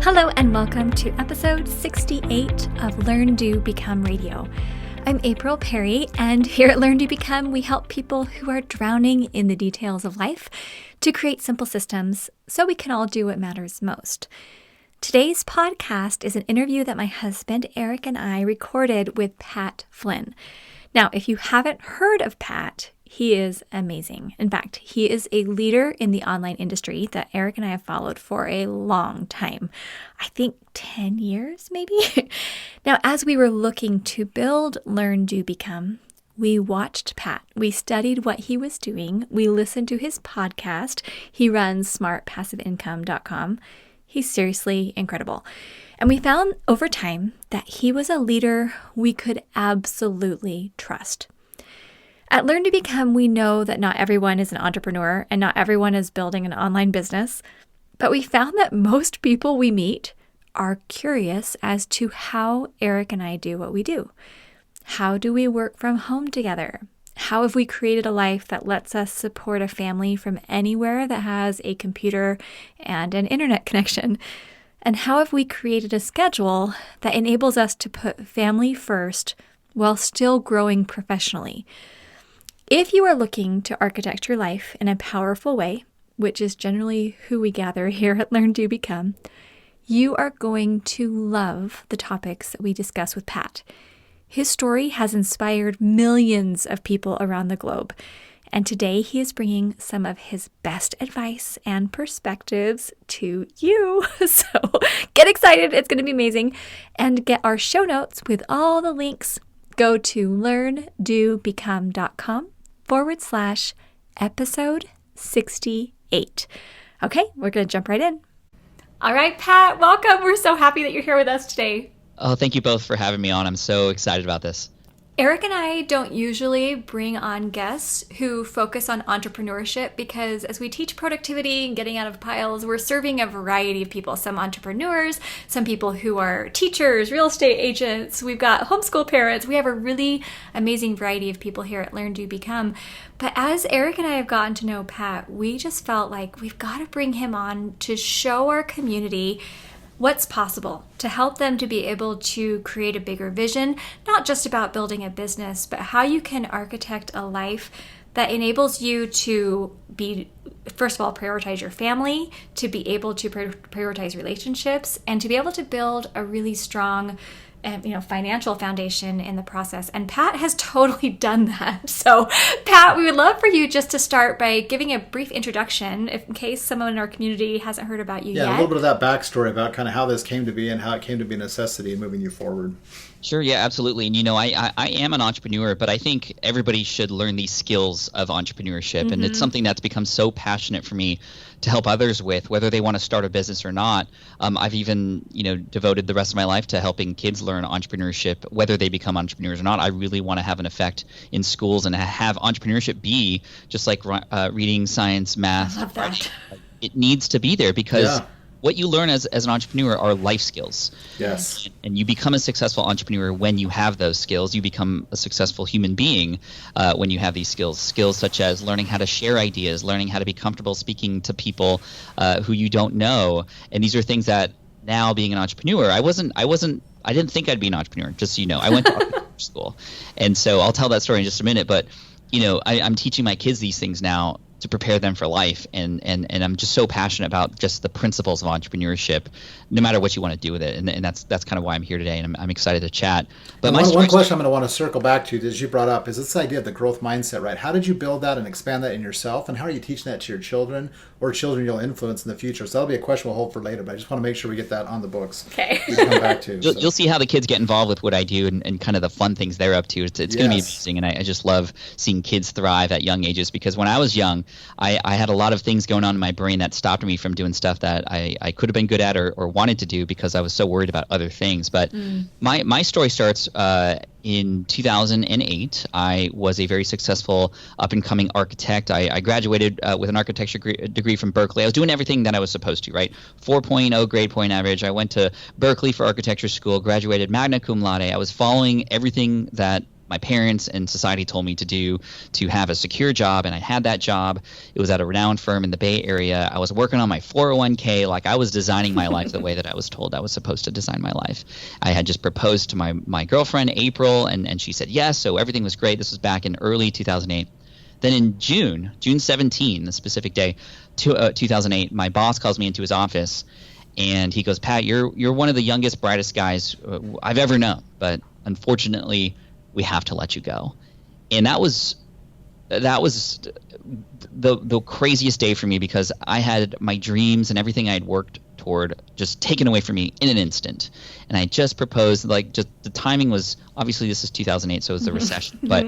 Hello and welcome to episode 68 of Learn, Do, Become Radio. I'm April Perry, and here at Learn, Do, Become, we help people who are drowning in the details of life to create simple systems so we can all do what matters most. Today's podcast is an interview that my husband Eric and I recorded with Pat Flynn. Now, if you haven't heard of Pat, he is amazing. In fact, he is a leader in the online industry that Eric and I have followed for a long time. I think 10 years, maybe? Now, as we were looking to build Learn, Do, Become, we watched Pat. We studied what he was doing. We listened to his podcast. He runs smartpassiveincome.com. He's seriously incredible. And we found over time that he was a leader we could absolutely trust. At Learn to Become, we know that not everyone is an entrepreneur and not everyone is building an online business, but we found that most people we meet are curious as to how Eric and I do what we do. How do we work from home together? How have we created a life that lets us support a family from anywhere that has a computer and an internet connection? And how have we created a schedule that enables us to put family first while still growing professionally? If you are looking to architect your life in a powerful way, which is generally who we gather here at Learn, Do, Become, you are going to love the topics that we discuss with Pat. His story has inspired millions of people around the globe, and today he is bringing some of his best advice and perspectives to you. So get excited, it's going to be amazing, and get our show notes with all the links. Go to learndobecome.com/episode 68. Okay, we're going to jump right in. All right, Pat, welcome. We're so happy that you're here with us today. Oh, thank you both for having me on. I'm so excited about this. Eric and I don't usually bring on guests who focus on entrepreneurship because as we teach productivity and getting out of piles, we're serving a variety of people. Some entrepreneurs, some people who are teachers, real estate agents. We've got homeschool parents. We have a really amazing variety of people here at Learn, Do, Become. But as Eric and I have gotten to know Pat, we just felt like we've got to bring him on to show our community what's possible, to help them to be able to create a bigger vision, not just about building a business, but how you can architect a life that enables you to be, first of all, prioritize your family, to be able to prioritize relationships, and to be able to build a really strong financial foundation in the process. And Pat has totally done that. So Pat, we would love for you just to start by giving a brief introduction in case someone in our community hasn't heard about you yet. Yeah, a little bit of that backstory about kind of how this came to be and how it came to be a necessity in moving you forward. Sure, yeah, absolutely. And I am an entrepreneur, but I think everybody should learn these skills of entrepreneurship. Mm-hmm. And it's something that's become so passionate for me to help others with, whether they want to start a business or not. I've even, devoted the rest of my life to helping kids learn entrepreneurship, whether they become entrepreneurs or not. I really want to have an effect in schools and have entrepreneurship be just like reading, science, math. I love that. It needs to be there because what you learn as an entrepreneur are life skills. Yes. And you become a successful entrepreneur when you have those skills. You become a successful human being when you have these skills. Skills such as learning how to share ideas, learning how to be comfortable speaking to people who you don't know. And these are things that now being an entrepreneur, I didn't think I'd be an entrepreneur, just so you know. I went to architecture school. And so I'll tell that story in just a minute. But, I'm teaching my kids these things now to prepare them for life. And I'm just so passionate about just the principles of entrepreneurship, no matter what you want to do with it. And that's kind of why I'm here today. And I'm excited to chat. But one question I'm going to want to circle back to, as you brought up, is this idea of the growth mindset, right? How did you build that and expand that in yourself? And how are you teaching that to your children or children you'll influence in the future? So that'll be a question we'll hold for later, but I just want to make sure we get that on the books. Okay. We can come back to. You'll see how the kids get involved with what I do and kind of the fun things they're up to. It's going to be amazing. And I just love seeing kids thrive at young ages because when I was young, I had a lot of things going on in my brain that stopped me from doing stuff that I could have been good at or wanted to do because I was so worried about other things. But my story starts in 2008. I was a very successful up-and-coming architect. I graduated with an architecture degree from Berkeley. I was doing everything that I was supposed to, right? 4.0 grade point average. I went to Berkeley for architecture school, graduated magna cum laude. I was following everything that my parents and society told me to do to have a secure job, and I had that job. It was at a renowned firm in the Bay Area. I was working on my 401k, like I was designing my life the way that I was told I was supposed to design my life. I had just proposed to my girlfriend, April, and she said yes, so everything was great. This was back in early 2008. Then in June 17, the specific day, 2008, my boss calls me into his office, and he goes, Pat, you're one of the youngest, brightest guys I've ever known, but unfortunately, we have to let you go. And that was the craziest day for me, because I had my dreams and everything I had worked toward just taken away from me in an instant. And I just proposed, like, just the timing was, obviously this is 2008, so it was the recession, but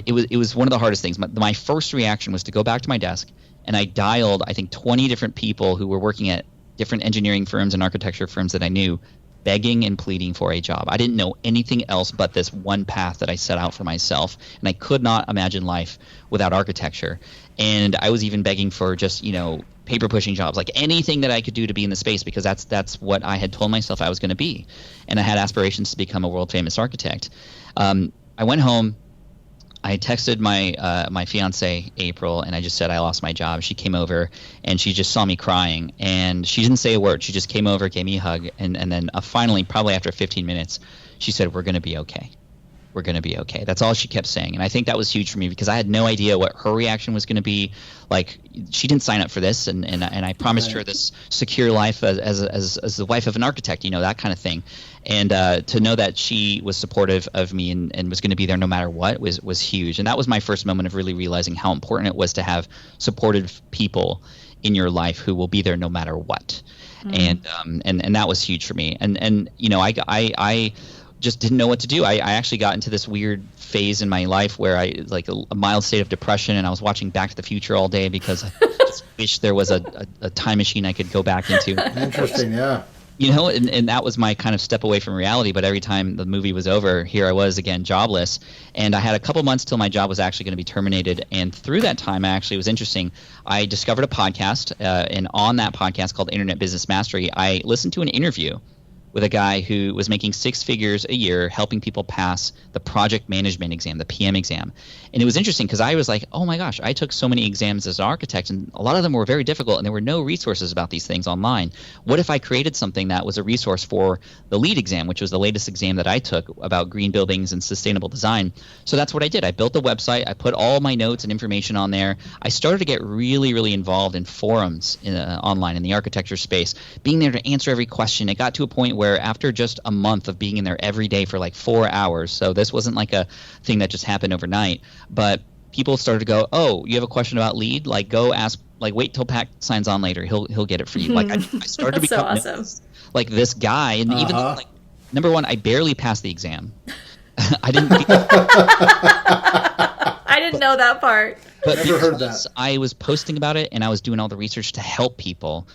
it was one of the hardest things. My first reaction was to go back to my desk, and I dialed, I think, 20 different people who were working at different engineering firms and architecture firms that I knew, begging and pleading for a job. I didn't know anything else but this one path that I set out for myself, and I could not imagine life without architecture. And I was even begging for just, paper pushing jobs, like anything that I could do to be in the space, because that's what I had told myself I was going to be. And I had aspirations to become a world famous architect. I went home. I texted my fiance April, and I just said I lost my job. She came over, and she just saw me crying, and she didn't say a word. She just came over, gave me a hug, and then finally, probably after 15 minutes, she said, "We're going to be okay. We're going to be okay." That's all she kept saying, and I think that was huge for me, because I had no idea what her reaction was going to be. Like, she didn't sign up for this, and I promised her this secure life as the wife of an architect, that kind of thing. And to know that she was supportive of me and was going to be there no matter what was huge. And that was my first moment of really realizing how important it was to have supportive people in your life who will be there no matter what. And that was huge for me. And I just didn't know what to do. I actually got into this weird phase in my life where I, like, a mild state of depression, and I was watching Back to the Future all day because I just wish there was a time machine I could go back into. Interesting, yeah. And that was my kind of step away from reality. But every time the movie was over, here I was again, jobless. And I had a couple months till my job was actually going to be terminated. And through that time, it was interesting. I discovered a podcast, and on that podcast called Internet Business Mastery, I listened to an interview with a guy who was making six figures a year helping people pass the project management exam, the PM exam. And it was interesting because I was like, oh my gosh, I took so many exams as an architect, and a lot of them were very difficult, and there were no resources about these things online. What if I created something that was a resource for the LEED exam, which was the latest exam that I took about green buildings and sustainable design? So that's what I did. I built a website. I put all my notes and information on there. I started to get really, really involved in forums online in the architecture space, being there to answer every question. It got to a point where after just a month of being in there every day for like 4 hours, so this wasn't like a thing that just happened overnight, but people started to go, oh, you have a question about LEED? Like, go ask, like, wait till Pat signs on later. He'll get it for you. Like, I started to become so awesome. Like this guy, and even though, like, number one, I barely passed the exam. I didn't. I didn't know that part. But never heard that. I was posting about it, and I was doing all the research to help people.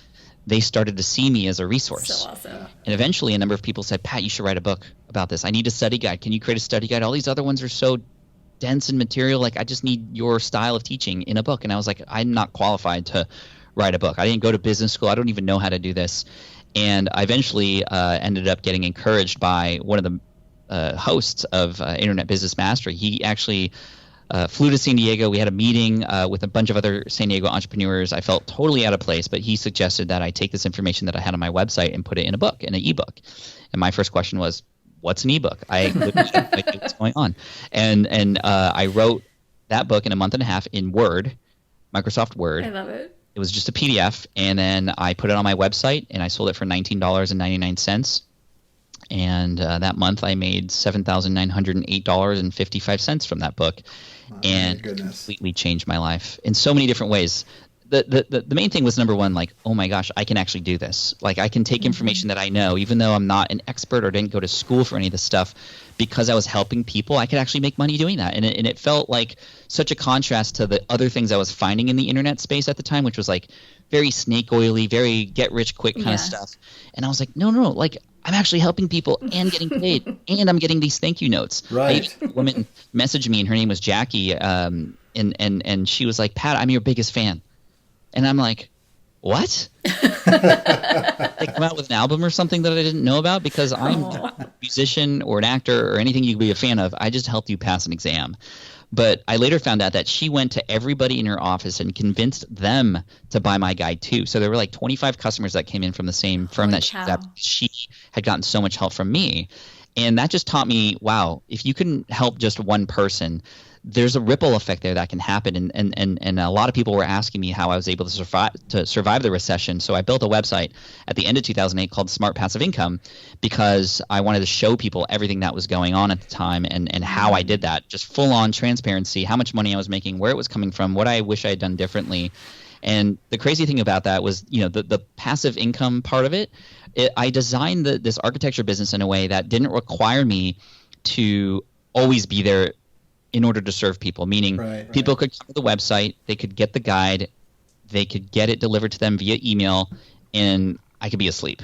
They started to see me as a resource. So awesome. And eventually a number of people said, Pat, you should write a book about this. I need a study guide. Can you create a study guide? All these other ones are so dense in material. Like, I just need your style of teaching in a book. And I was like, I'm not qualified to write a book. I didn't go to business school. I don't even know how to do this. And I eventually ended up getting encouraged by one of the hosts of Internet Business Mastery. He actually flew to San Diego. We had a meeting with a bunch of other San Diego entrepreneurs. I felt totally out of place, but he suggested that I take this information that I had on my website and put it in a book, in an ebook. And my first question was, what's an ebook? I knew what's going on. And I wrote that book in a month and a half in Word, Microsoft Word. I love it. It was just a PDF, and then I put it on my website, and I sold it for $19.99. And that month I made $7,908.55 from that book. And completely changed my life in so many different ways. The main thing was, number one, like, oh my gosh, I can actually do this. Like, I can take information that I know, even though I'm not an expert or didn't go to school for any of this stuff, because I was helping people, I could actually make money doing that. And it felt like such a contrast to the other things I was finding in the internet space at the time, which was like very snake oily, very get rich quick kind of stuff. And I was like, no, like, I'm actually helping people and getting paid, and I'm getting these thank you notes. Right. A woman messaged me, and her name was Jackie, and she was like, Pat, I'm your biggest fan. And I'm like, what? They come out with an album or something that I didn't know about? Because I'm not a musician or an actor or anything you could be a fan of. I just helped you pass an exam. But I later found out that she went to everybody in her office and convinced them to buy my guide too. So there were like 25 customers that came in from the same firm that she was at. She had gotten so much help from me. And that just taught me, wow, if you can help just one person, there's a ripple effect there that can happen. And a lot of people were asking me how I was able to survive the recession. So I built a website at the end of 2008 called Smart Passive Income, because I wanted to show people everything that was going on at the time and how I did that. Just full on transparency, how much money I was making, where it was coming from, what I wish I had done differently. And the crazy thing about that was, the passive income part of it. I designed this architecture business in a way that didn't require me to always be there in order to serve people, meaning people could come to the website, they could get the guide, they could get it delivered to them via email, and I could be asleep.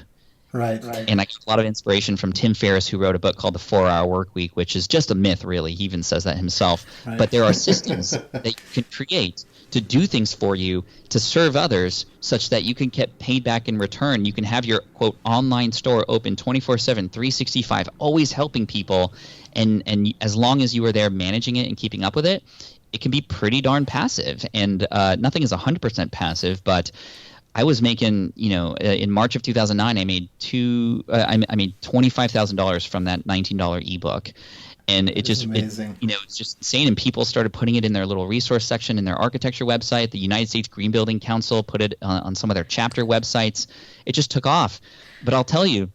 Right. And I got a lot of inspiration from Tim Ferriss, who wrote a book called The 4-Hour Workweek, which is just a myth, really. He even says that himself. Right. But there are systems that you can create to do things for you, to serve others, such that you can get paid back in return. You can have your, quote, online store open 24/7, 365, always helping people. And as long as you are there managing it and keeping up with it, it can be pretty darn passive. And nothing is 100% passive, but I was making, in March of 2009, I made $25,000 from that $19 ebook. And it's just insane. And people started putting it in their little resource section in their architecture website. The United States Green Building Council put it on some of their chapter websites. It just took off. But I'll tell you,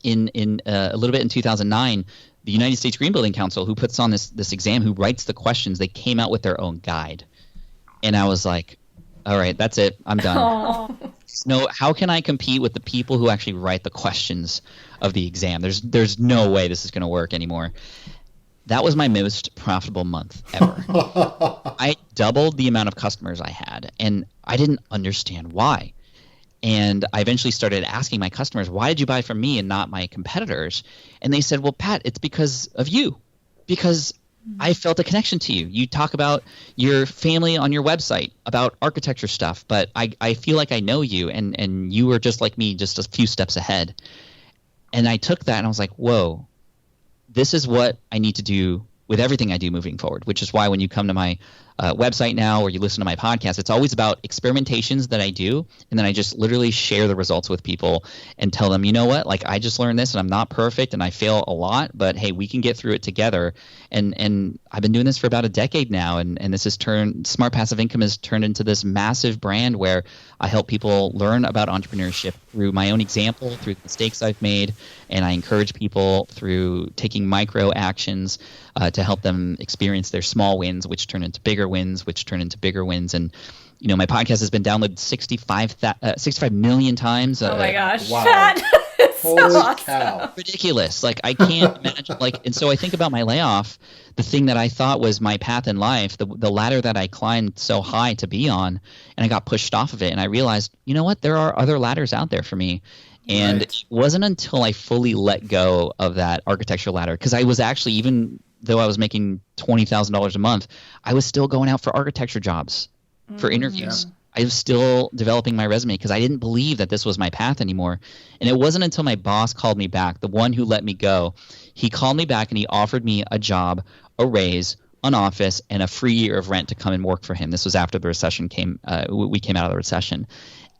in a little bit in 2009, the United States Green Building Council, who puts on this exam, who writes the questions, they came out with their own guide. And I was like, all right, that's it. I'm done. No, how can I compete with the people who actually write the questions of the exam? There's no way this is going to work anymore. That was my most profitable month ever. I doubled the amount of customers I had, and I didn't understand why. And I eventually started asking my customers, why did you buy from me and not my competitors? And they said, well, Pat, it's because of you. Because I felt a connection to you. You talk about your family on your website, about architecture stuff, but I feel like I know you, and you were just like me, just a few steps ahead. And I took that and I was like, whoa, this is what I need to do with everything I do moving forward, which is why when you come to my website now or you listen to my podcast, it's always about experimentations that I do, and then I just literally share the results with people and tell them, you know what, like I just learned this and I'm not perfect and I fail a lot, but hey, we can get through it together. And I've been doing this for about a decade now, and this has Smart Passive Income has turned into this massive brand where I help people learn about entrepreneurship through my own example, through the mistakes I've made, and I encourage people through taking micro actions to help them experience their small wins, which turn into bigger wins, which turn into bigger wins. And my podcast has been downloaded 65 million times. Oh my gosh. Wow. So Holy awesome. cow. Ridiculous. Like I can't imagine, and so I think about my layoff, the thing that I thought was my path in life, the ladder that I climbed so high to be on, and I got pushed off of it. And I realized, you know what, there are other ladders out there for me. And It wasn't until I fully let go of that architecture ladder, because I was actually, even though I was making $20,000 a month, I was still going out for architecture jobs, for interviews. Yeah. I was still developing my resume because I didn't believe that this was my path anymore. And it wasn't until my boss called me back, the one who let me go. He called me back and he offered me a job, a raise, an office, and a free year of rent to come and work for him. This was after the recession came. We came out of the recession.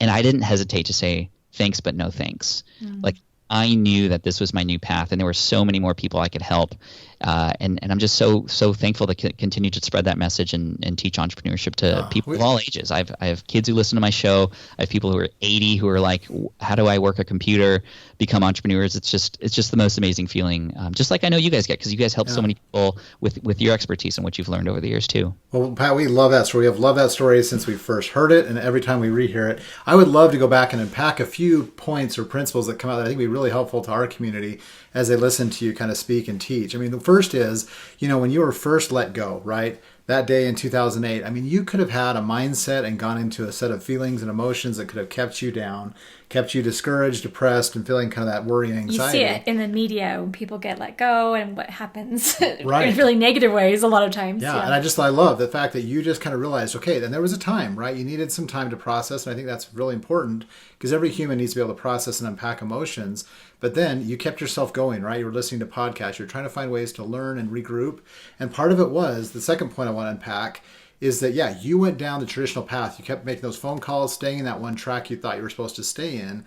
And I didn't hesitate to say thanks, but no thanks. Like I knew that this was my new path, and there were so many more people I could help. And I'm just so thankful to continue to spread that message and teach entrepreneurship to people of all ages. I have kids who listen to my show. I have people who are 80 who are like, how do I work a computer, become entrepreneurs? It's just the most amazing feeling. Just like I know you guys get, because you guys help so many people with your expertise and what you've learned over the years too. Well, Pat, we love that story. We have loved that story since we first heard it, and every time we rehear it. I would love to go back and unpack a few points or principles that come out that I think would be really helpful to our community as they listen to you kind of speak and teach. I mean, the first is, when you were first let go, right? that day in 2008, I mean, you could have had a mindset and gone into a set of feelings and emotions that could have kept you down, kept you discouraged, depressed, and feeling kind of that worry and anxiety. You see it in the media when people get let go and what happens Right. in really negative ways a lot of times. Yeah, and I love the fact that you just kind of realized, okay, then there was a time, right? You needed some time to process, and I think that's really important because every human needs to be able to process and unpack emotions. But then you kept yourself going, right? You were listening to podcasts. You're trying to find ways to learn and regroup. And part of it was, the second point I want to unpack is that, yeah, you went down the traditional path. You kept making those phone calls, staying in that one track you thought you were supposed to stay in.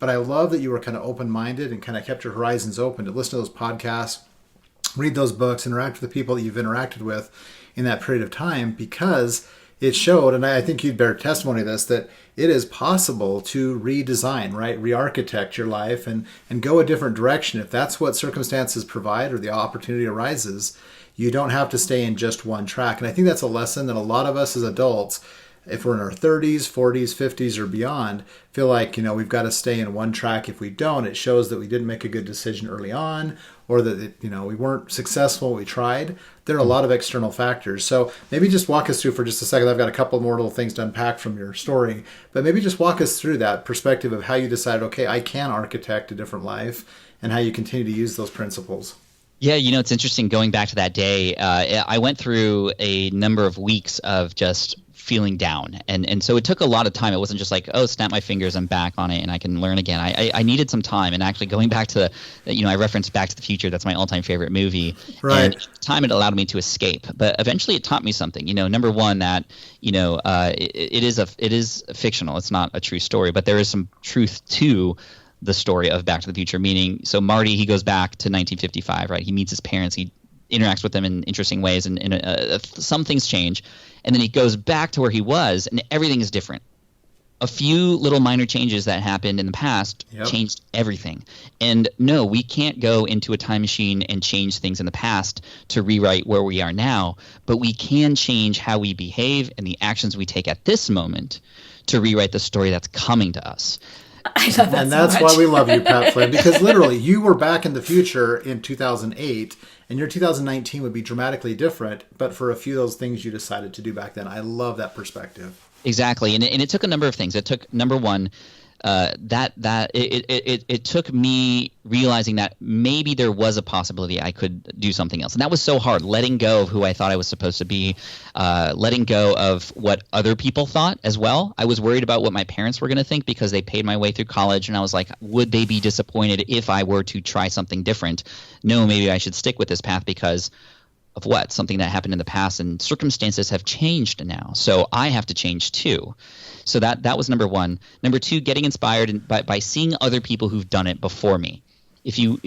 But I love that you were kind of open-minded and kind of kept your horizons open to listen to those podcasts, read those books, interact with the people that you've interacted with in that period of time, because it showed, and I think you'd bear testimony of this, that it is possible to redesign, right? Re-architect your life and go a different direction. If that's what circumstances provide or the opportunity arises, you don't have to stay in just one track. And I think that's a lesson that a lot of us as adults, if we're in our 30s, 40s, 50s, or beyond, feel like, we've got to stay in one track. If we don't, it shows that we didn't make a good decision early on, or that, we weren't successful, we tried. There are a lot of external factors. So maybe just walk us through for just a second. I've got a couple more little things to unpack from your story, but maybe just walk us through that perspective of how you decided, okay, I can architect a different life, and how you continue to use those principles. Yeah, it's interesting going back to that day. I went through a number of weeks of just feeling down. And so it took a lot of time. It wasn't just like, oh, snap my fingers, I'm back on it and I can learn again. I needed some time. And actually going back to, I referenced Back to the Future. That's my all-time favorite movie. Right. And at the time it allowed me to escape. But eventually it taught me something. Number one, that, it is fictional. It's not a true story, but there is some truth to the story of Back to the Future, meaning, so Marty, he goes back to 1955, right? He meets his parents. He interacts with them in interesting ways, and some things change. And then he goes back to where he was, and everything is different. A few little minor changes that happened in the past changed everything. And no, we can't go into a time machine and change things in the past to rewrite where we are now, but we can change how we behave and the actions we take at this moment to rewrite the story that's coming to us. I love that and so that's much. why we love you, Pat Flynn, because literally you were back in the future in 2008, and your 2019 would be dramatically different, but for a few of those things you decided to do back then. I love that perspective. Exactly, and it took a number of things. It took, number one, it took me realizing that maybe there was a possibility I could do something else. And that was so hard, letting go of who I thought I was supposed to be, letting go of what other people thought as well. I was worried about what my parents were going to think because they paid my way through college, and I was like, would they be disappointed if I were to try something different? No, maybe I should stick with this path because of what? Something that happened in the past, and circumstances have changed now. So I have to change too. So that was number one. Number two, getting inspired by seeing other people who've done it before me. It's going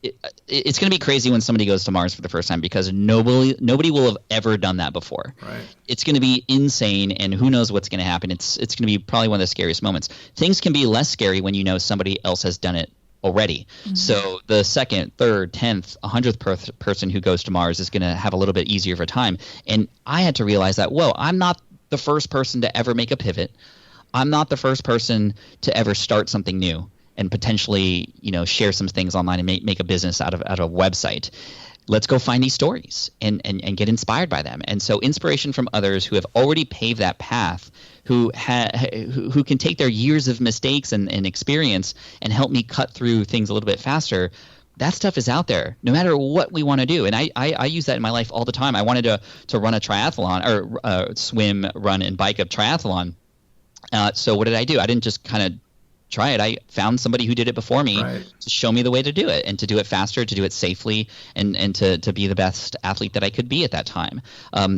to be crazy when somebody goes to Mars for the first time because nobody will have ever done that before. Right. It's going to be insane, and who knows what's going to happen. It's going to be probably one of the scariest moments. Things can be less scary when you know somebody else has done it already. Mm-hmm. So the second, third, 10th, 100th person who goes to Mars is going to have a little bit easier of a time. And I had to realize that, whoa, I'm not the first person to ever make a pivot. I'm not the first person to ever start something new and potentially, share some things online and make a business out of a website. Let's go find these stories and get inspired by them. And so inspiration from others who have already paved that path, who can take their years of mistakes and experience and help me cut through things a little bit faster. That stuff is out there no matter what we want to do. And I use that in my life all the time. I wanted to run a triathlon or swim, run, and bike a triathlon. So what did I do? I didn't just kind of try it. I found somebody who did it before me to show me the way to do it and to do it faster, to do it safely, and to be the best athlete that I could be at that time.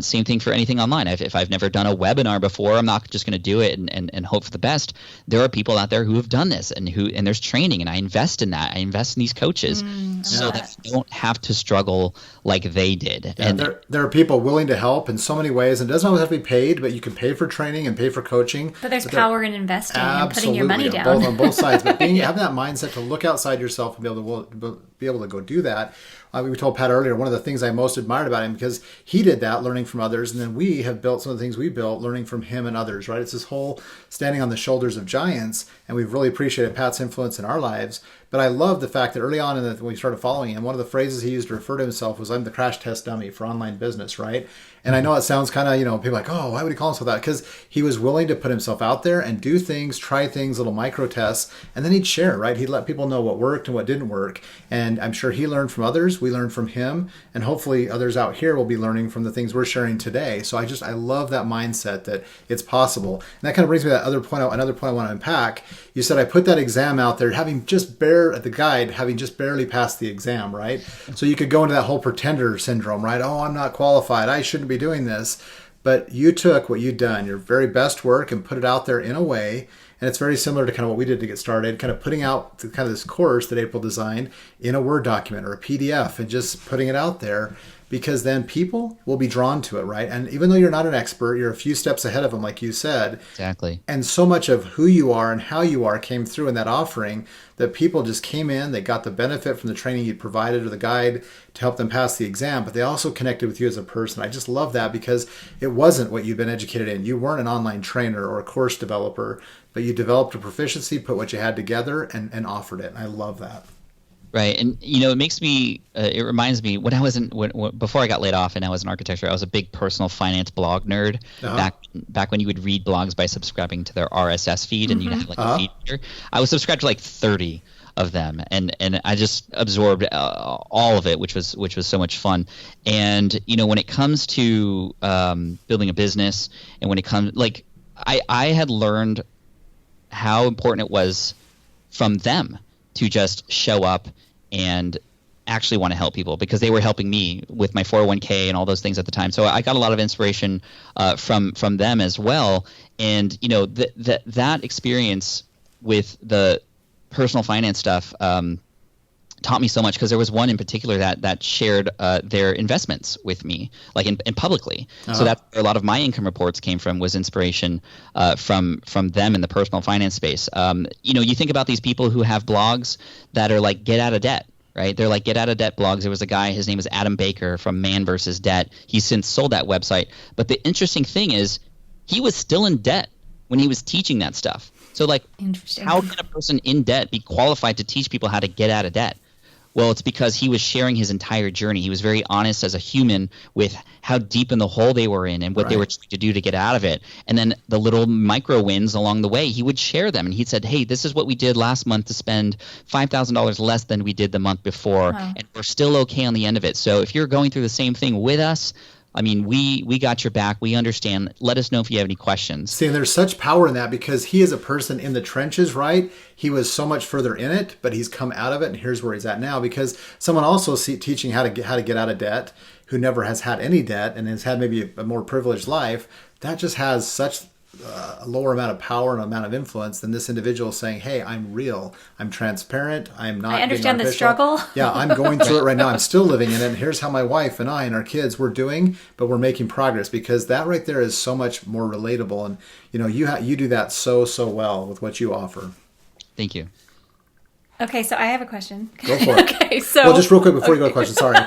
Same thing for anything online. If I've never done a webinar before, I'm not just going to do it and hope for the best. There are people out there who have done this and there's training, and I invest in that. I invest in these coaches so that we don't have to struggle like they did. Yeah, and there are people willing to help in so many ways, and it doesn't always have to be paid, but you can pay for training and pay for coaching. But there's power in investing and putting your money down. On both sides, but having that mindset to look outside yourself and be able to be able to go do that. We told Pat earlier, one of the things I most admired about him, because he did that, learning from others, and then we have built some of the things we built, learning from him and others, right? It's this whole standing on the shoulders of giants, and we've really appreciated Pat's influence in our lives. But I love the fact that early on when we started following him, one of the phrases he used to refer to himself was, "I'm the crash test dummy for online business," right? And I know it sounds kind of, people are like, oh, why would he call himself that? Because he was willing to put himself out there and do things, try things, little micro tests, and then he'd share, right? He'd let people know what worked and what didn't work. And I'm sure he learned from others. We learned from him. And hopefully others out here will be learning from the things we're sharing today. So I love that mindset that it's possible. And that kind of brings me to another point I want to unpack. You said I put that exam out there, having just barely passed the exam, right? So you could go into that whole pretender syndrome, right? Oh, I'm not qualified. I shouldn't be doing this. But you took what you'd done, your very best work, and put it out there in a way. And it's very similar to kind of what we did to get started, kind of putting out kind of this course that April designed in a Word document or a PDF and just putting it out there, because then people will be drawn to it, right? And even though you're not an expert, you're a few steps ahead of them, like you said. Exactly. And so much of who you are and how you are came through in that offering that people just came in, they got the benefit from the training you provided or the guide to help them pass the exam, but they also connected with you as a person. I just love that, because it wasn't what you've been educated in. You weren't an online trainer or a course developer, but you developed a proficiency, put what you had together, and offered it. And I love that. Right. And, it reminds me when I was before I got laid off and I was in architecture, I was a big personal finance blog nerd. Back when you would read blogs by subscribing to their RSS feed, and you'd have like a feed reader. I was subscribed to like 30 of them, and I just absorbed all of it, which was so much fun. And, when it comes to building a business, and when it comes, like, I had learned how important it was from them to just show up and actually want to help people, because they were helping me with my 401k and all those things at the time. So I got a lot of inspiration from them as well. And that experience with the personal finance stuff taught me so much, because there was one in particular that shared their investments with me, like in publicly. So that's where a lot of my income reports came from, was inspiration from them in the personal finance space. You think about these people who have blogs that are like get out of debt, right? They're like get out of debt blogs. There was a guy, his name was Adam Baker from Man vs. Debt. He's since sold that website. But the interesting thing is he was still in debt when he was teaching that stuff. So like, how can a person in debt be qualified to teach people how to get out of debt? Well, it's because he was sharing his entire journey. He was very honest as a human with how deep in the hole they were in and what they were trying to do to get out of it. And then the little micro wins along the way, he would share them. And he said, hey, this is what we did last month to spend $5,000 less than we did the month before. Wow. And we're still okay on the end of it. So if you're going through the same thing with us, I mean, we got your back. We understand. Let us know if you have any questions. See, and there's such power in that, because he is a person in the trenches, right? He was so much further in it, but he's come out of it, and here's where he's at now. Because someone also teaching how to get out of debt, who never has had any debt and has had maybe a more privileged life, that just has such a lower amount of power and amount of influence than this individual saying, hey, I'm real, I'm transparent, I'm not. I understand the struggle. Yeah, I'm going through it right now. I'm still living in it. And here's how my wife and I and our kids we're doing, but we're making progress, because that right there is so much more relatable. And you do that so well with what you offer. Thank you. Okay, so I have a question. Go for it. Okay, so well, just real quick before you go to question, sorry.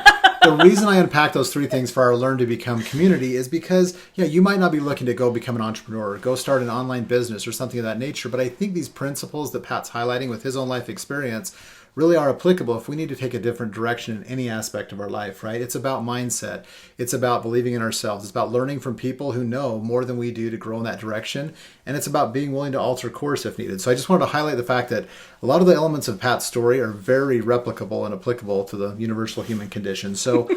The reason I unpack those three things for our Learn to Become community is because, you might not be looking to go become an entrepreneur or go start an online business or something of that nature, but I think these principles that Pat's highlighting with his own life experience really are applicable if we need to take a different direction in any aspect of our life, right? It's about mindset. It's about believing in ourselves. It's about learning from people who know more than we do to grow in that direction. And it's about being willing to alter course if needed. So I just wanted to highlight the fact that a lot of the elements of Pat's story are very replicable and applicable to the universal human condition. So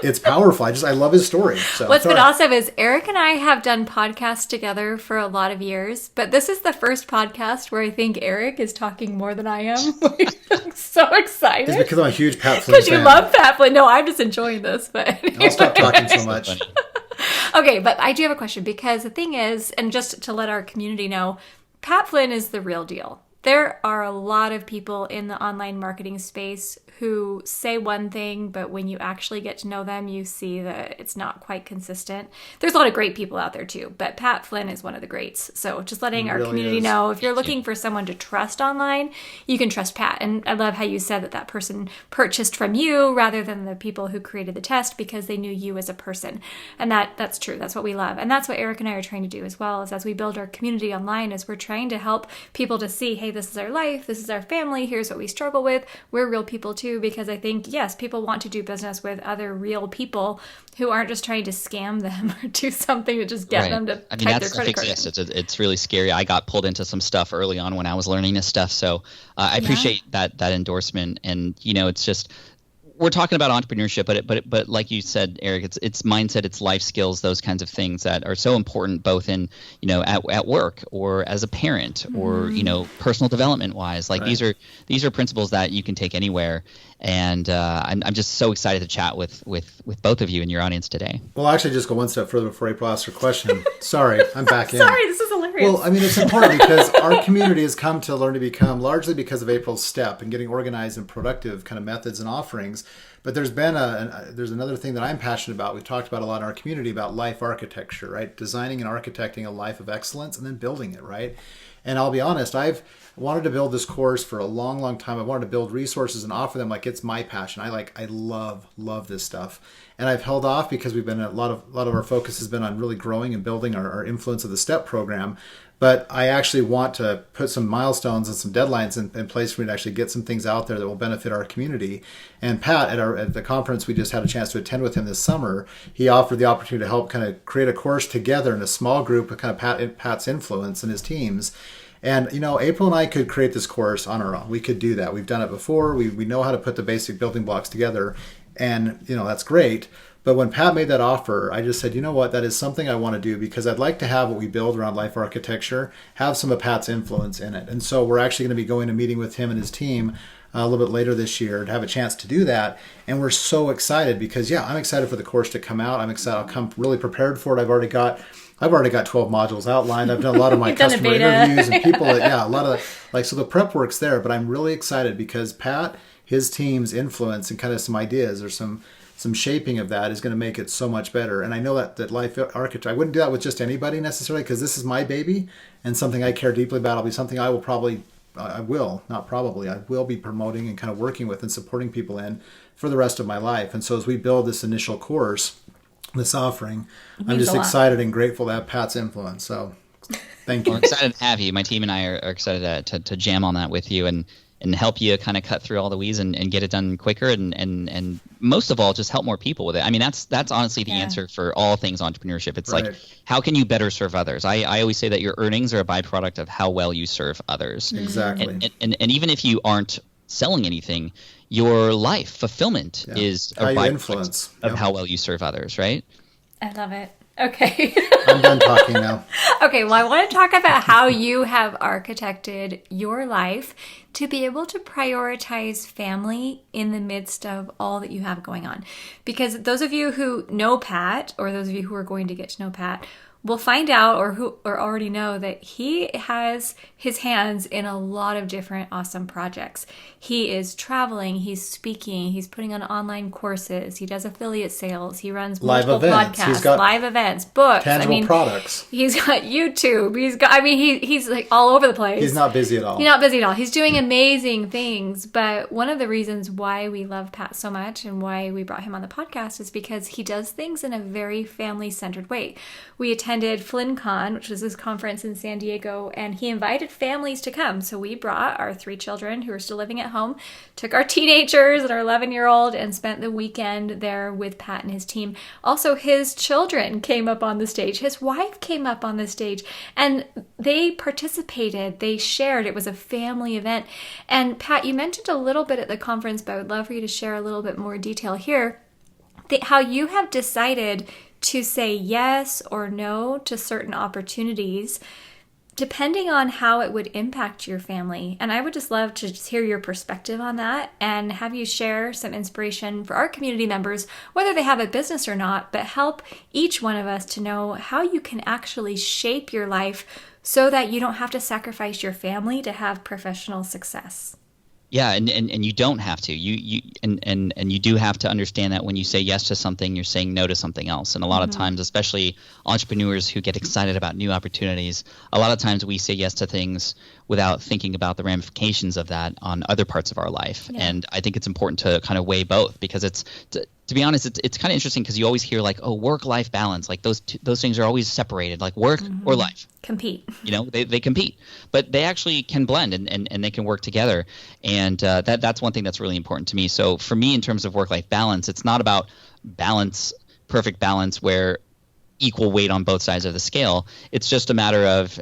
it's powerful. I love his story. So, what's been awesome is Eric and I have done podcasts together for a lot of years, but this is the first podcast where I think Eric is talking more than I am. I'm so excited. It's because I'm a huge Pat Flynn fan. Because you love Pat Flynn. No, I'm just enjoying this. But anyway. I'll stop talking so much. Okay, but I do have a question, because the thing is, and just to let our community know, Pat Flynn is the real deal. There are a lot of people in the online marketing space who say one thing, but when you actually get to know them, you see that it's not quite consistent. There's a lot of great people out there too, but Pat Flynn is one of the greats. So just letting our community know, if you're looking for someone to trust online, you can trust Pat. And I love how you said that person purchased from you rather than the people who created the test because they knew you as a person. And that's true. That's what we love. And that's what Eric and I are trying to do as well, is as we build our community online, is we're trying to help people to see, hey, this is our life, this is our family, here's what we struggle with. We're real people too, because I think, yes, people want to do business with other real people who aren't just trying to scam them or do something to just get them to type their credit card in. It's really scary. I got pulled into some stuff early on when I was learning this stuff. So I appreciate that endorsement. And, it's just, we're talking about entrepreneurship, but like you said, Eric, it's mindset, it's life skills, those kinds of things that are so important, both in at work or as a parent or personal development wise. Like these are principles that you can take anywhere. And I'm just so excited to chat with both of you and your audience today. Well, I'll actually just go one step further before April asks her question. Sorry, I'm back in. Sorry, this is hilarious. Well, I mean, it's important because our community has come to learn to become largely because of April's step and getting organized and productive kind of methods and offerings. But there's been there's another thing that I'm passionate about. We've talked about a lot in our community about life architecture, right? Designing and architecting a life of excellence and then building it, right? And I'll be honest, I've wanted to build this course for a long, long time. I wanted to build resources and offer them like it's my passion. I love this stuff. And I've held off because we've been a lot of our focus has been on really growing and building our influence of the STEP program. But I actually want to put some milestones and some deadlines in place for me to actually get some things out there that will benefit our community. And Pat, at the conference we just had a chance to attend with him this summer, he offered the opportunity to help kind of create a course together in a small group of kind of Pat's influence and his teams. And, April and I could create this course on our own. We could do that. We've done it before. We know how to put the basic building blocks together. And, that's great. But when Pat made that offer, I just said, you know what, that is something I want to do because I'd like to have what we build around life architecture, have some of Pat's influence in it. And so we're actually going to be going to meeting with him and his team a little bit later this year to have a chance to do that. And we're so excited because, I'm excited for the course to come out. I'm excited. I'll come really prepared for it. I've already got 12 modules outlined. I've done a lot of my customer interviews and people a lot of so the prep work's there, but I'm really excited because Pat, his team's influence and kind of some ideas or some shaping of that is going to make it so much better. And I know that life architecture, I wouldn't do that with just anybody necessarily because this is my baby and something I care deeply about. It'll be something I will be promoting and kind of working with and supporting people in for the rest of my life. And so as we build this initial course, this offering, I'm just excited and grateful to have Pat's influence. So thank you. We're excited to have you. My team and I are excited to jam on that with you and help you kind of cut through all the weeds and get it done quicker and most of all, just help more people with it. I mean, that's honestly the answer for all things entrepreneurship. It's like, how can you better serve others? I always say that your earnings are a byproduct of how well you serve others. Exactly. And even if you aren't selling anything, your life fulfillment is a byproduct of how well you serve others, right? I love it. Okay. I'm done talking now. Okay, well, I want to talk about how you have architected your life to be able to prioritize family in the midst of all that you have going on. Because those of you who know Pat, or those of you who are going to get to know Pat, will find out or already know that he has his hands in a lot of different awesome projects. He is traveling, he's speaking, he's putting on online courses, he does affiliate sales, he runs multiple podcasts, he's got live events, books, tangible products. He's got YouTube, he's like all over the place. He's not busy at all. He's doing amazing things. But one of the reasons why we love Pat so much and why we brought him on the podcast is because he does things in a very family-centered way. We attended FlynnCon, which was this conference in San Diego, and he invited families to come. So we brought our 3 children who are still living at home, took our teenagers and our 11-year-old, and spent the weekend there with Pat and his team. Also, his children came up on the stage. His wife came up on the stage, and they participated. They shared. It was a family event. And Pat, you mentioned a little bit at the conference, but I would love for you to share a little bit more detail here, how you have decided to say yes or no to certain opportunities depending on how it would impact your family. And I would just love to just hear your perspective on that and have you share some inspiration for our community members, whether they have a business or not, but help each one of us to know how you can actually shape your life so that you don't have to sacrifice your family to have professional success. Yeah, and you don't have to. And you do have to understand that when you say yes to something, you're saying no to something else. And a lot of times, especially entrepreneurs who get excited about new opportunities, a lot of times we say yes to things without thinking about the ramifications of that on other parts of our life. Yeah. And I think it's important to kind of weigh both, because to be honest, it's kind of interesting, because you always hear like, oh, work-life balance, like those things are always separated, like work or life. Compete. They compete, but they actually can blend and they can work together. And that's one thing that's really important to me. So for me, in terms of work-life balance, it's not about perfect balance where equal weight on both sides of the scale. It's just a matter of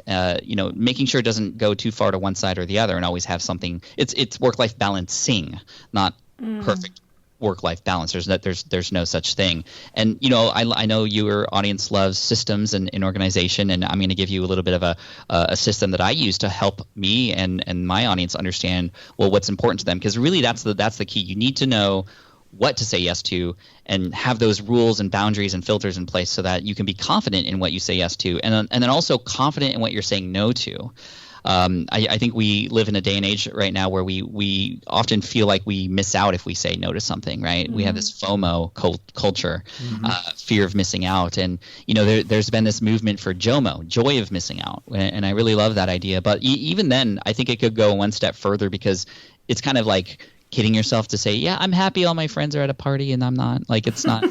making sure it doesn't go too far to one side or the other, and always have something. It's work-life balancing, not perfect work-life balance. There's no such thing. And I know your audience loves systems and organization, and I'm going to give you a little bit of a system that I use to help me and my audience understand what's important to them, because really that's the key. You need to know what to say yes to, and have those rules and boundaries and filters in place so that you can be confident in what you say yes to, and then also confident in what you're saying no to. I think we live in a day and age right now where we often feel like we miss out if we say no to something, right? We have this FOMO culture, fear of missing out. And, there's been this movement for JOMO, joy of missing out. And I really love that idea. But even then, I think it could go one step further, because it's kind of like kidding yourself to say, yeah, I'm happy all my friends are at a party and I'm not. Like, it's not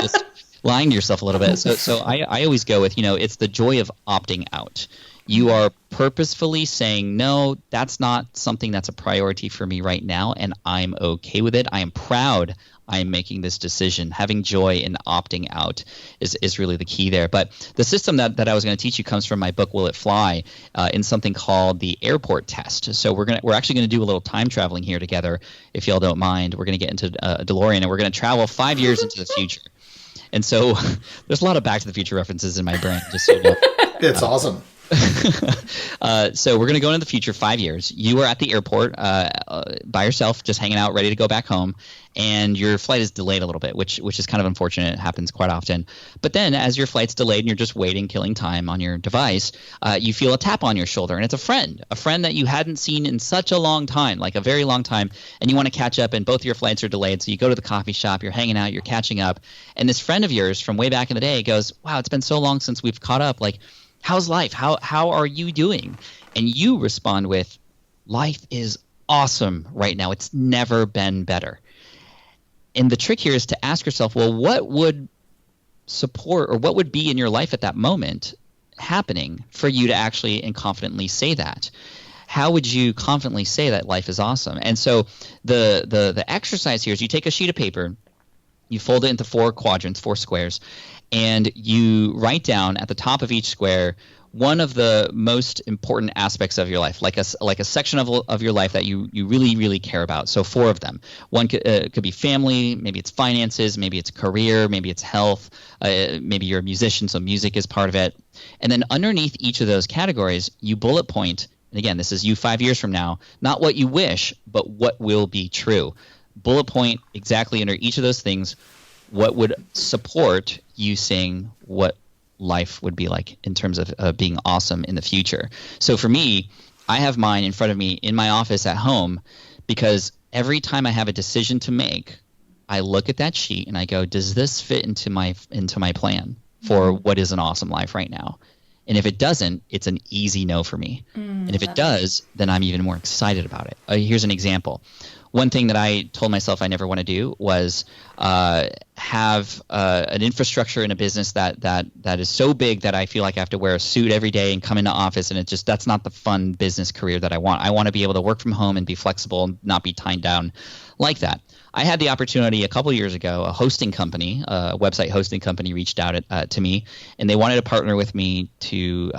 just lying to yourself a little bit. So I always go with, it's the joy of opting out. You are purposefully saying, no, that's not something that's a priority for me right now, and I'm okay with it. I am proud I am making this decision. Having joy in opting out is really the key there. But the system that I was going to teach you comes from my book, Will It Fly, in something called the airport test. So we're actually going to do a little time traveling here together, if y'all don't mind. We're going to get into a DeLorean, and we're going to travel 5 years into the future. And so there's a lot of Back to the Future references in my brain, just so you know. It's awesome. So we're going to go into the future 5 years. You are at the airport by yourself, just hanging out, ready to go back home, and your flight is delayed a little bit, which is kind of unfortunate. It happens quite often. But then as your flight's delayed and you're just waiting, killing time on your device, you feel a tap on your shoulder, and it's a friend that you hadn't seen in such a long time, like a very long time, and you want to catch up, and both of your flights are delayed. So you go to the coffee shop, you're hanging out, you're catching up, and this friend of yours from way back in the day goes, wow, it's been so long since we've caught up. Like, how's life? How are you doing? And you respond with, life is awesome right now. It's never been better. And the trick here is to ask yourself, well, what would support, or what would be in your life at that moment happening for you to actually and confidently say that? How would you confidently say that life is awesome? And so the exercise here is you take a sheet of paper, you fold it into 4 quadrants, 4 squares, and you write down at the top of each square one of the most important aspects of your life, like a section of your life that you really, really care about. So 4 of them. One could be family, maybe it's finances, maybe it's career, maybe it's health, maybe you're a musician, so music is part of it. And then underneath each of those categories, you bullet point, and again, this is you 5 years from now, not what you wish, but what will be true. Bullet point exactly under each of those things what would support you saying what life would be like in terms of being awesome in the future. So for me, I have mine in front of me in my office at home, because every time I have a decision to make, I look at that sheet and I go, does this fit into my plan for what is an awesome life right now? And if it doesn't, it's an easy no for me. And if it does, then I'm even more excited about it. Here's an example. One thing that I told myself I never want to do was have an infrastructure in a business that is so big that I feel like I have to wear a suit every day and come into office, and that's not the fun business career that I want. I want to be able to work from home and be flexible and not be tied down like that. I had the opportunity a couple of years ago. A hosting company, a website hosting company, reached out to me, and they wanted to partner with me to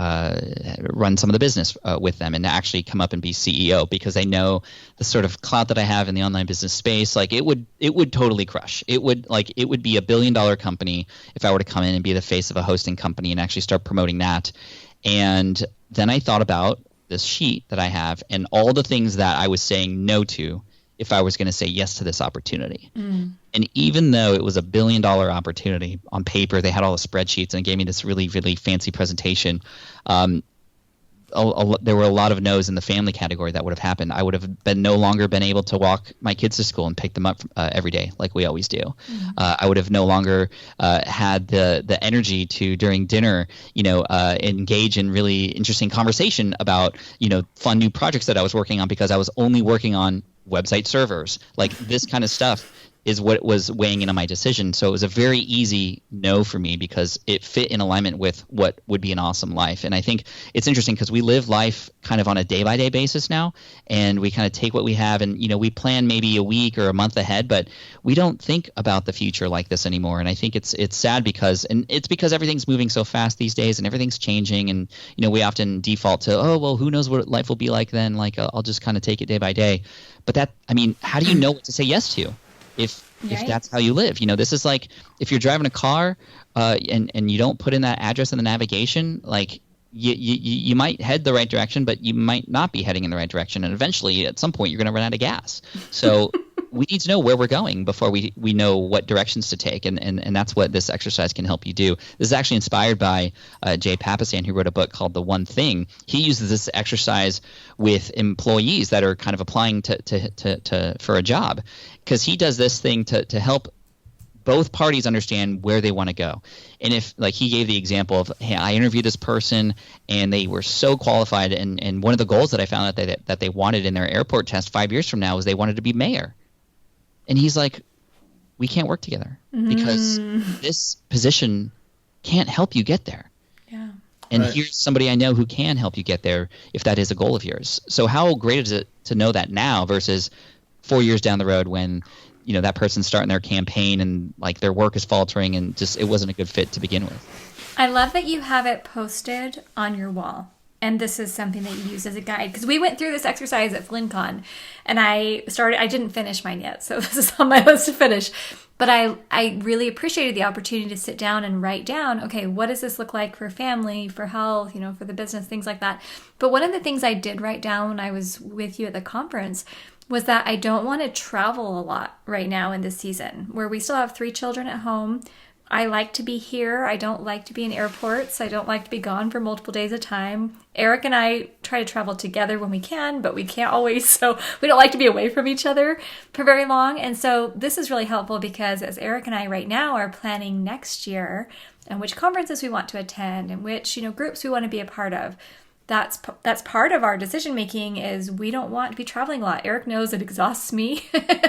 run some of the business with them and to actually come up and be CEO, because they know the sort of clout that I have in the online business space. Like it would totally crush. It would be $1 billion company if I were to come in and be the face of a hosting company and actually start promoting that. And then I thought about this sheet that I have and all the things that I was saying no to if I was going to say yes to this opportunity. And even though it was $1 billion opportunity on paper, they had all the spreadsheets and gave me this really, really fancy presentation. there were a lot of no's in the family category that would have happened. I would have no longer been able to walk my kids to school and pick them up every day like we always do. Mm-hmm. I would have no longer had the energy to, during dinner, engage in really interesting conversation about, fun new projects that I was working on, because I was only working on website servers. Like, this kind of stuff is what was weighing in on my decision. So it was a very easy no for me, because it fit in alignment with what would be an awesome life. And I think it's interesting because we live life kind of on a day-by-day basis now, and we kind of take what we have and, we plan maybe a week or a month ahead, but we don't think about the future like this anymore. And I think it's sad because everything's moving so fast these days and everything's changing. And, we often default to, oh, well, who knows what life will be like then? Like, I'll just kind of take it day by day. But how do you know what to say yes to? If that's how you live? This is like if you're driving a car and you don't put in that address in the navigation, like you might head the right direction, but you might not be heading in the right direction. And eventually, at some point, you're going to run out of gas. So we need to know where we're going before we know what directions to take. And that's what this exercise can help you do. This is actually inspired by Jay Papasan, who wrote a book called The One Thing. He uses this exercise with employees that are kind of applying for a job, because he does this thing to help both parties understand where they want to go. And if, like, he gave the example of, hey, I interviewed this person and they were so qualified, and one of the goals that I found that they wanted in their airport test 5 years from now was they wanted to be mayor. And he's like, we can't work together because this position can't help you get there. Yeah. And here's somebody I know who can help you get there if that is a goal of yours. So how great is it to know that now versus 4 years down the road when that person's starting their campaign and like their work is faltering and just it wasn't a good fit to begin with. I love that you have it posted on your wall. And this is something that you use as a guide, because we went through this exercise at FlynnCon, and I didn't finish mine yet, so this is on my list to finish. But I really appreciated the opportunity to sit down and write down, okay, what does this look like for family, for health, for the business, things like that. But one of the things I did write down when I was with you at the conference was that I don't want to travel a lot right now in this season, where we still have 3 children at home. I like to be here. I don't like to be in airports. I don't like to be gone for multiple days at a time. Eric and I try to travel together when we can, but we can't always. So we don't like to be away from each other for very long. And so this is really helpful because as Eric and I right now are planning next year and which conferences we want to attend and which, groups we want to be a part of, that's part of our decision making is we don't want to be traveling a lot. Eric knows it exhausts me.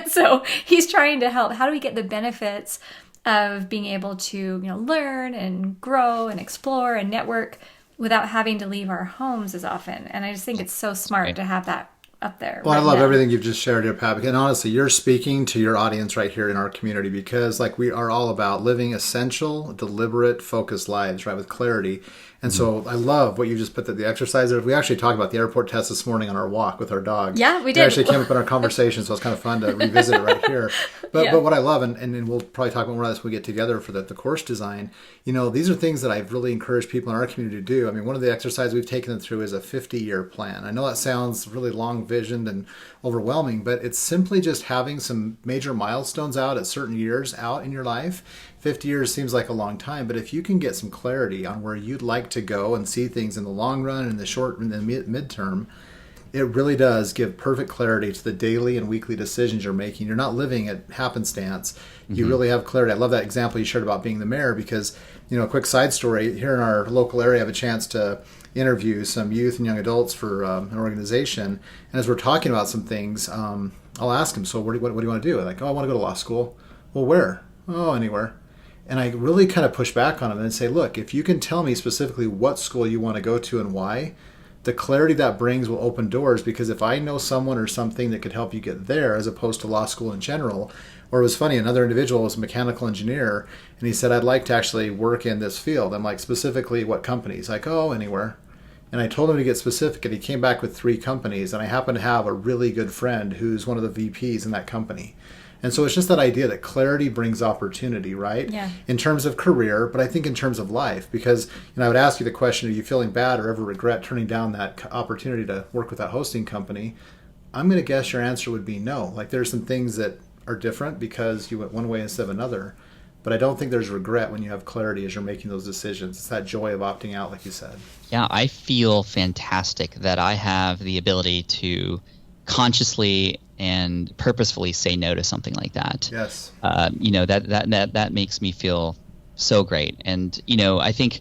So he's trying to help. How do we get the benefits of being able to, learn and grow and explore and network without having to leave our homes as often? And I just think it's so smart to have that up there. Well, I love everything you've just shared here, Pat. And honestly, you're speaking to your audience right here in our community, because we are all about living essential, deliberate, focused lives, right, with clarity. And so I love what you just put the exercise there. We actually talked about the airport test this morning on our walk with our dog. Yeah, we did. It actually came up in our conversation, so it's kind of fun to revisit it right here. But what I love, and we'll probably talk about more of this when we get together for the course design, these are things that I've really encouraged people in our community to do. I mean, one of the exercises we've taken them through is a 50-year plan. I know that sounds really long-visioned and overwhelming, but it's simply just having some major milestones out at certain years out in your life. 50 years seems like a long time, but if you can get some clarity on where you'd like to go and see things in the long run, in the short and the midterm, it really does give perfect clarity to the daily and weekly decisions you're making. You're not living at happenstance. You really have clarity. I love that example you shared about being the mayor because, a quick side story, here in our local area, I have a chance to interview some youth and young adults for an organization. And as we're talking about some things, I'll ask them, so what do you want to do? They're like, I want to go to law school. Well, where? Oh, anywhere. And I really kind of push back on them and say, look, if you can tell me specifically what school you want to go to and why, the clarity that brings will open doors, because if I know someone or something that could help you get there as opposed to law school in general. Or it was funny, another individual was a mechanical engineer, and he said, I'd like to actually work in this field. I'm like, specifically what companies? Like, oh, anywhere. And I told him to get specific, and he came back with 3 companies, and I happen to have a really good friend who's one of the VPs in that company. And so it's just that idea that clarity brings opportunity, right? Yeah. In terms of career, but I think in terms of life, because I would ask you the question, are you feeling bad or ever regret turning down that opportunity to work with that hosting company? I'm going to guess your answer would be no. Like there's some things that are different because you went one way instead of another. but I don't think there's regret when you have clarity as you're making those decisions. It's that joy of opting out, like you said. Yeah, I feel fantastic that I have the ability to consciously and purposefully say no to something like that. Yes. That makes me feel so great. And, I think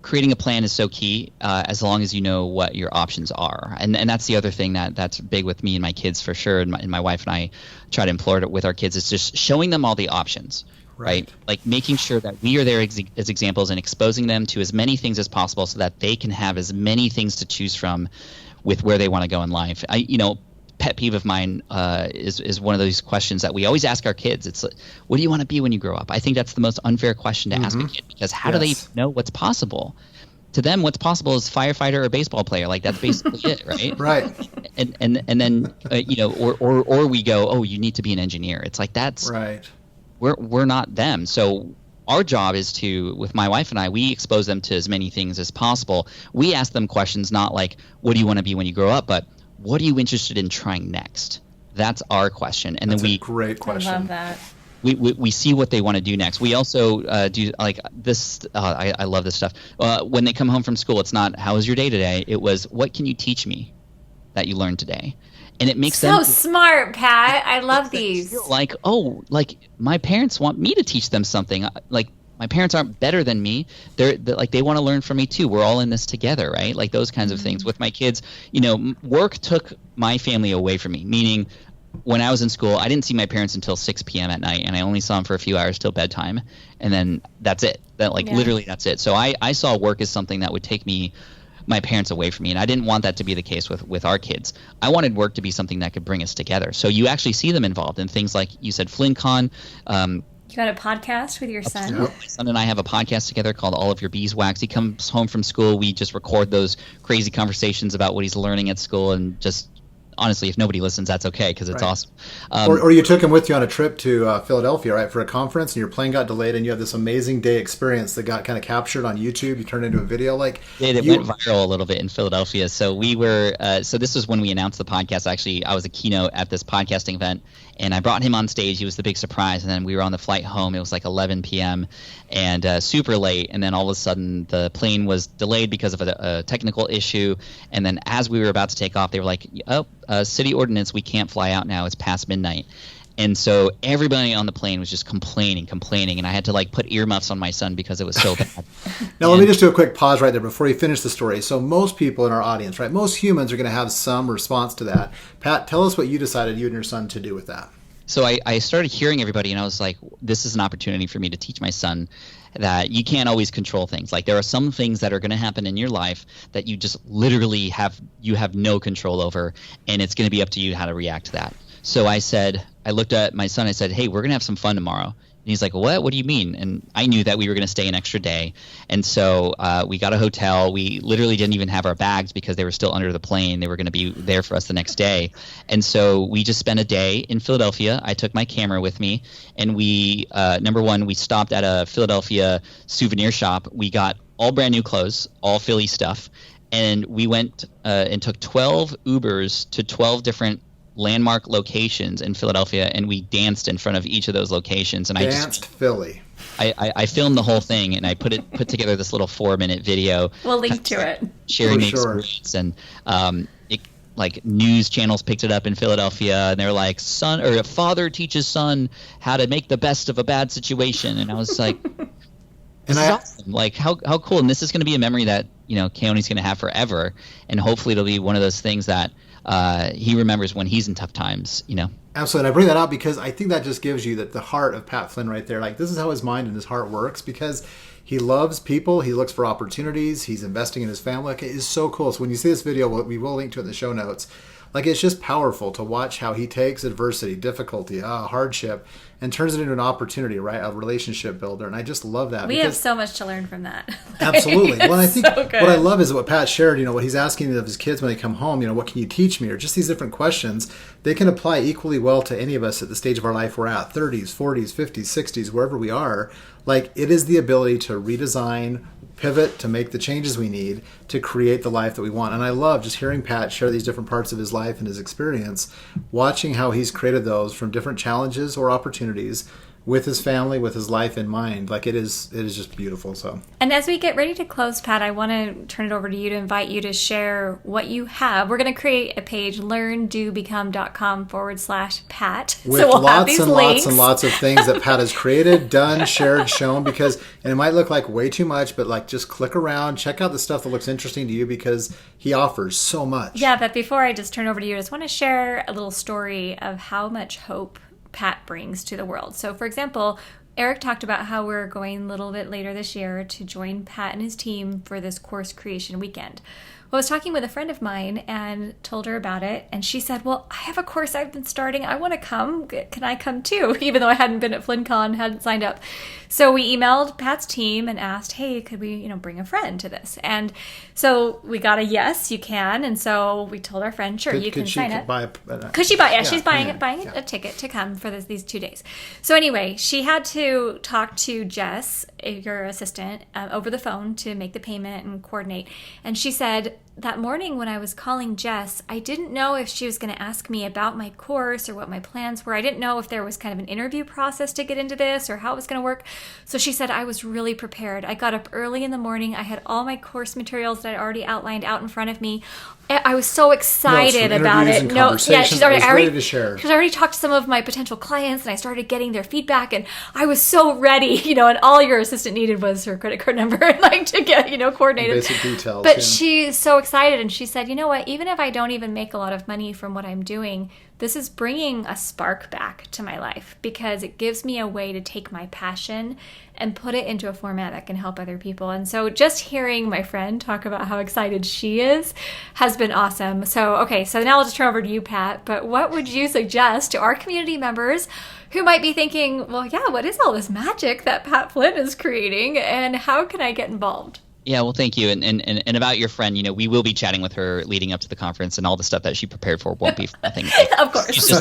creating a plan is so key, as long as you know what your options are. And that's the other thing that's big with me and my kids for sure. And my wife and I try to implore it with our kids, is just showing them all the options. Right. Like making sure that we are there as examples and exposing them to as many things as possible so that they can have as many things to choose from with where they want to go in life. Pet peeve of mine is one of those questions that we always ask our kids. It's like, what do you want to be when you grow up? I think that's the most unfair question to ask a kid, because how do they know what's possible? To them, what's possible is firefighter or baseball player. Like, that's basically it, right? Right. And then or we go, oh, you need to be an engineer. It's like, that's right. We're not them. So our job is to, with my wife and I, we expose them to as many things as possible. We ask them questions not like, what do you want to be when you grow up, but what are you interested in trying next? That's our question. And that's then a great question. I love that. We see what they want to do next. We also do like this. I love this stuff. When they come home from school, it's not, how was your day today? It was, what can you teach me that you learned today? And it makes them so smart, Pat. I love these. Like, oh, like my parents want me to teach them something. Like, my parents aren't better than me. They're like, they want to learn from me too. We're all in this together, right? Like those kinds of things. With my kids, work took my family away from me. Meaning, when I was in school, I didn't see my parents until 6 p.m. at night, and I only saw them for a few hours till bedtime, and then that's it. Literally that's it. So I saw work as something that would take my parents away from me, and I didn't want that to be the case with our kids. I wanted work to be something that could bring us together. So you actually see them involved in things like you said, FlynnCon. You got a podcast with your son? My son and I have a podcast together called All of Your Beeswax. He comes home from school. We just record those crazy conversations about what he's learning at school, and just honestly, if nobody listens, that's okay, because it's awesome. Or you took him with you on a trip to Philadelphia, right, for a conference, and your plane got delayed, and you had this amazing day experience that got kind of captured on YouTube. You turned into a video. Like, it went viral a little bit in Philadelphia. So we were so this was when we announced the podcast. Actually, I was a keynote at this podcasting event, and I brought him on stage. He was the big surprise. And then we were on the flight home. It was like 11 p.m. and super late. And then all of a sudden, the plane was delayed because of a technical issue. And then as we were about to take off, they were like, oh, city ordinance, we can't fly out now. It's past midnight. And so everybody on the plane was just complaining, and I had to put earmuffs on my son because it was so bad. Now, let me just do a quick pause right there before you finish the story. So most people in our audience, right, most humans are going to have some response to that. Pat, tell us what you decided you and your son to do with that. So I started hearing everybody, and I was like, this is an opportunity for me to teach my son that you can't always control things. Like, there are some things that are going to happen in your life that you just literally have no control over, and it's going to be up to you how to react to that. So I looked at my son, I said, hey, we're going to have some fun tomorrow. And he's like, what? What do you mean? And I knew that we were going to stay an extra day. And so we got a hotel. We literally didn't even have our bags because they were still under the plane. They were going to be there for us the next day. And so we just spent a day in Philadelphia. I took my camera with me, and we, number one, we stopped at a Philadelphia souvenir shop. We got all brand new clothes, all Philly stuff. And we went and took 12 Ubers to 12 different landmark locations in Philadelphia, and we danced in front of each of those locations. And Philly. I filmed the whole thing, and I put together this little 4-minute video. We'll link to it. Sharing the experience, and news channels picked it up in Philadelphia, and they're like, son or a father teaches son how to make the best of a bad situation. And I was like, this is awesome. Like, how cool. And this is going to be a memory that Keone's going to have forever, and hopefully it'll be one of those things that he remembers when he's in tough times, Absolutely. And I bring that up because I think that just gives you the heart of Pat Flynn right there. Like, this is how his mind and his heart works, because he loves people. He looks for opportunities. He's investing in his family. Like, it is so cool. So when you see this video, we will link to it in the show notes. Like, it's just powerful to watch how he takes adversity, difficulty, hardship, and turns it into an opportunity, right? A relationship builder. And I just love that. We have so much to learn from that. Absolutely. Well, I think what I love is what Pat shared, what he's asking of his kids when they come home, what can you teach me? Or just these different questions. They can apply equally well to any of us at the stage of our life we're at, 30s, 40s, 50s, 60s, wherever we are. Like, it is the ability to redesign, pivot, to make the changes we need to create the life that we want. And I love just hearing Pat share these different parts of his life and his experience, watching how he's created those from different challenges or opportunities, with his family, with his life in mind. Like it is just beautiful. So, and as we get ready to close, Pat, I want to turn it over to you to invite you to share what you have. We're going to create a page, learndobecome.com/Pat. With so we'll lots have these and links. lots and lots of things that Pat has created, done, shared, shown, and it might look like way too much, but like just click around, check out the stuff that looks interesting to you because he offers so much. Yeah, but before I just turn over to you, I just want to share a little story of how much hope Pat brings to the world. So, for example, Eric talked about how we're going a little bit later this year to join Pat and his team for this course creation weekend. Well, I was talking with a friend of mine and told her about it, and she said, well, I have a course I've been starting. I want to come. Can I come too? Even though I hadn't been at FlynnCon, hadn't signed up. So we emailed Pat's team and asked, hey, could we, bring a friend to this? And so we got a yes, you can. And so we told our friend, sure, you can sign up. Could she buy? Yeah, she's buying a ticket to come for these 2 days. So anyway, she had to talk to Jess, your assistant, over the phone to make the payment and coordinate. And she said, that morning when I was calling Jess, I didn't know if she was going to ask me about my course or what my plans were. I didn't know if there was kind of an interview process to get into this or how it was going to work. So she said, I was really prepared. I got up early in the morning. I had all my course materials that I'd already outlined out in front of me. I was so excited about it. She's ready to share. Because I already talked to some of my potential clients and I started getting their feedback and I was so ready, and all your assistant needed was her credit card number and to get, coordinated. Basic details. But she's so excited and she said, you know what, even if I don't even make a lot of money from what I'm doing, this is bringing a spark back to my life because it gives me a way to take my passion and put it into a format that can help other people. And so just hearing my friend talk about how excited she is has been awesome. So now I'll just turn over to you, Pat. But what would you suggest to our community members who might be thinking, well, yeah, what is all this magic that Pat Flynn is creating and how can I get involved? Yeah, well, thank you. And about your friend, we will be chatting with her leading up to the conference, and all the stuff that she prepared for won't be nothing. Of course.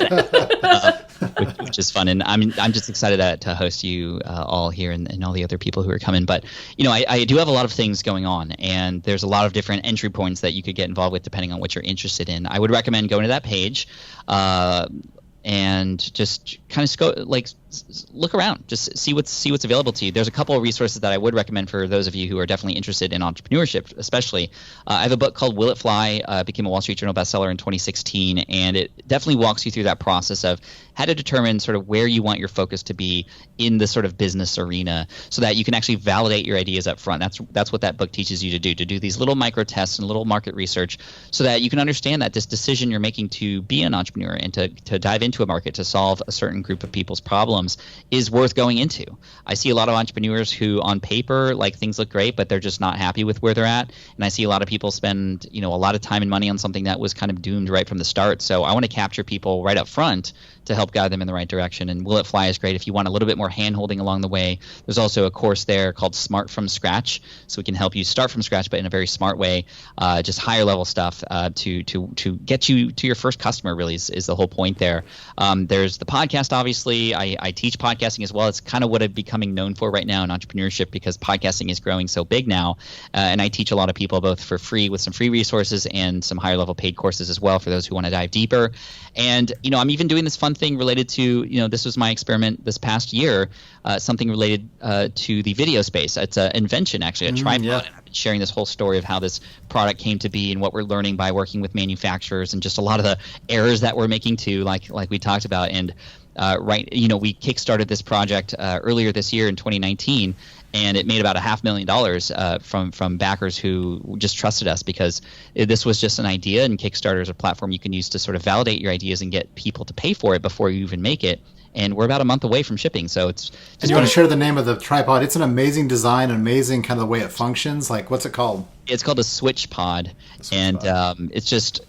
Which is fun. And I'm just excited to host you all here and all the other people who are coming. But, I do have a lot of things going on, and there's a lot of different entry points that you could get involved with depending on what you're interested in. I would recommend going to that page and just kind of look around, just see what's available to you. There's a couple of resources that I would recommend for those of you who are definitely interested in entrepreneurship, especially. I have a book called Will It Fly? Became a Wall Street Journal bestseller in 2016, and it definitely walks you through that process of how to determine sort of where you want your focus to be in the sort of business arena so that you can actually validate your ideas up front. That's what that book teaches you to do these little micro tests and little market research so that you can understand that this decision you're making to be an entrepreneur and to dive into a market to solve a certain group of people's problems is worth going into. I see a lot of entrepreneurs who on paper things look great, but they're just not happy with where they're at. And I see a lot of people spend a lot of time and money on something that was kind of doomed right from the start. So I want to capture people right up front to help guide them in the right direction. And Will It Fly is great if you want a little bit more hand-holding along the way. There's also a course there called Smart from Scratch, so we can help you start from scratch, but in a very smart way, just higher level stuff to get you to your first customer. Really is the whole point there. There's the podcast, obviously. I teach podcasting as well. It's kind of what I'm becoming known for right now in entrepreneurship because podcasting is growing so big now, and I teach a lot of people both for free with some free resources and some higher level paid courses as well for those who want to dive deeper. And I'm even doing this fun thing related to, this was my experiment this past year, something related to the video space. It's an invention, actually, a tripod. Yeah. And I've been sharing this whole story of how this product came to be and what we're learning by working with manufacturers and just a lot of the errors that we're making too, like we talked about. And we kickstarted this project earlier this year in 2019. And it made about $500,000 from backers who just trusted us because this was just an idea, and Kickstarter is a platform you can use to sort of validate your ideas and get people to pay for it before you even make it. And we're about a month away from shipping, so it's just. And you want to share the name of the tripod? It's an amazing design, amazing kind of the way it functions. What's it called? It's called a Switch Pod, it's just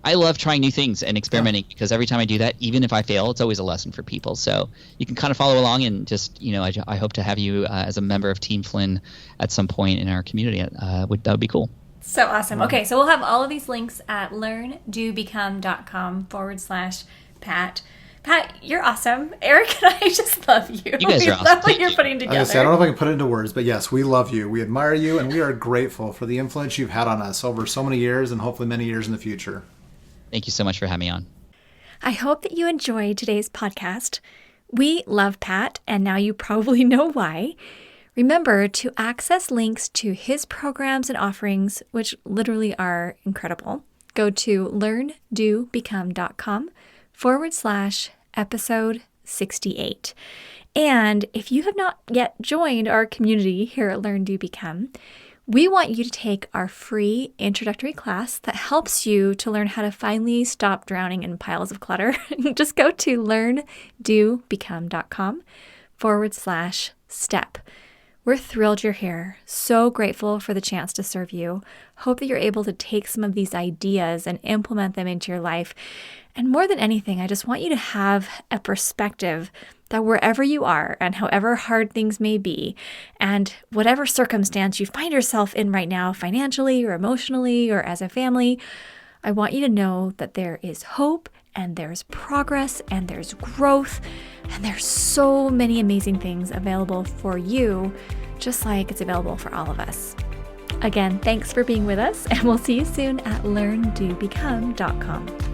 I love trying new things and experimenting because every time I do that, even if I fail, it's always a lesson for people. So you can kind of follow along and just, I hope to have you as a member of Team Flynn at some point in our community. That would be cool. So awesome. Okay, so we'll have all of these links at learndobecome.com/Pat. Pat, you're awesome. Eric and I just love you. You guys are awesome. Love what you're putting together. I don't know if I can put it into words, but yes, we love you. We admire you, and we are grateful for the influence you've had on us over so many years and hopefully many years in the future. Thank you so much for having me on. I hope that you enjoyed today's podcast. We love Pat, and now you probably know why. Remember to access links to his programs and offerings, which literally are incredible. Go to learndobecome.com/episode 68. And if you have not yet joined our community here at Learn, Do, Become, we want you to take our free introductory class that helps you to learn how to finally stop drowning in piles of clutter. Just go to learndobecome.com/step. We're thrilled you're here. So grateful for the chance to serve you. Hope that you're able to take some of these ideas and implement them into your life. And more than anything, I just want you to have a perspective that wherever you are and however hard things may be, and whatever circumstance you find yourself in right now, financially or emotionally or as a family, I want you to know that there is hope and there's progress and there's growth and there's so many amazing things available for you, just like it's available for all of us. Again, thanks for being with us, and we'll see you soon at learndobecome.com.